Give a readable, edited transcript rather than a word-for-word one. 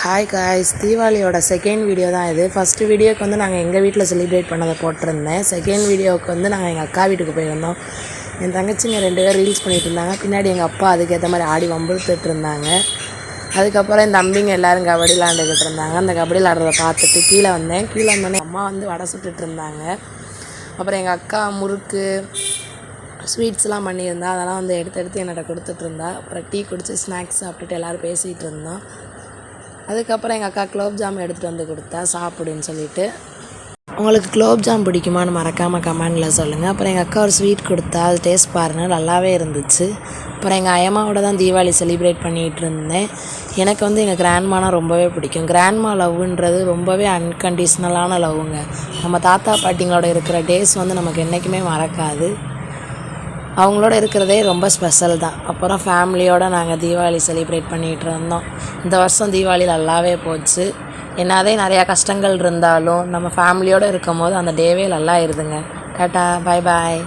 Hi guys, தீபாவளியோட second video தான் இது. First வீடியோக்கு வந்து நாங்கள் எங்கள் வீட்டில் செலிப்ரேட் பண்ணதை போட்டிருந்தேன். செகண்ட் வீடியோவுக்கு வந்து நாங்கள் எங்கள் அக்கா வீட்டுக்கு போயிருந்தோம். என் தங்கச்சிங்க 2 பேர் ரீல்ஸ் பண்ணிகிட்டு இருந்தாங்க. பின்னாடி எங்கள் அப்பா அதுக்கேற்ற மாதிரி ஆடி வம்புழுத்துட்டு இருந்தாங்க. அதுக்கப்புறம் என் தம்பிங்க எல்லோரும் கபடி விளாண்டுக்கிட்டு இருந்தாங்க. அந்த கபடி விளாட்றத பார்த்துட்டு கீழே வந்தேன். கீழே வந்தோடனே அம்மா வந்து வடை சுட்டுட்டு இருந்தாங்க. அப்புறம் எங்கள் அக்கா முறுக்கு ஸ்வீட்ஸ்லாம் பண்ணியிருந்தா, அதெல்லாம் வந்து எடுத்து என்னோட கொடுத்துட்ருந்தா. அப்புறம் டீ குடித்து ஸ்நாக்ஸ் சாப்பிட்டுட்டு எல்லோரும் பேசிகிட்டு இருந்தோம். அதுக்கப்புறம் எங்கள் அக்கா குலோப்ஜாம் எடுத்துகிட்டு வந்து கொடுத்தா சாப்பிடுன்னு சொல்லிவிட்டு. உங்களுக்கு குலோப்ஜாம் பிடிக்குமான்னு மறக்காமல் கமெண்டில் சொல்லுங்கள். அப்புறம் எங்கள் அக்கா ஒரு ஸ்வீட் கொடுத்தா, அது டேஸ்ட் பாருங்கள், நல்லாவே இருந்துச்சு. அப்புறம் எங்கள் அம்மாவோட தான் தீபாவளி செலிப்ரேட் பண்ணிகிட்டு இருந்தேன். எனக்கு வந்து எங்கள் கிராண்ட்மானா ரொம்பவே பிடிக்கும். கிராண்ட்மா லவ்ன்றது ரொம்பவே அன்கண்டிஷ்னலான லவ்வுங்க. நம்ம தாத்தா பாட்டிங்களோட இருக்கிற டேஸ் வந்து நமக்கு என்றைக்குமே மறக்காது. அவங்களோட இருக்கிறதே ரொம்ப ஸ்பெஷல் தான். அப்புறம் ஃபேமிலியோடு நாங்கள் தீபாவளி செலிப்ரேட் பண்ணிகிட்டு இருந்தோம். இந்த வருஷம் தீபாவளி நல்லாவே போச்சு. என்னதே நிறையா கஷ்டங்கள் இருந்தாலும் நம்ம ஃபேமிலியோடு இருக்கும் போது அந்த டேவே நல்லா இருதுங்க. டாட்டா, பாய் பாய்.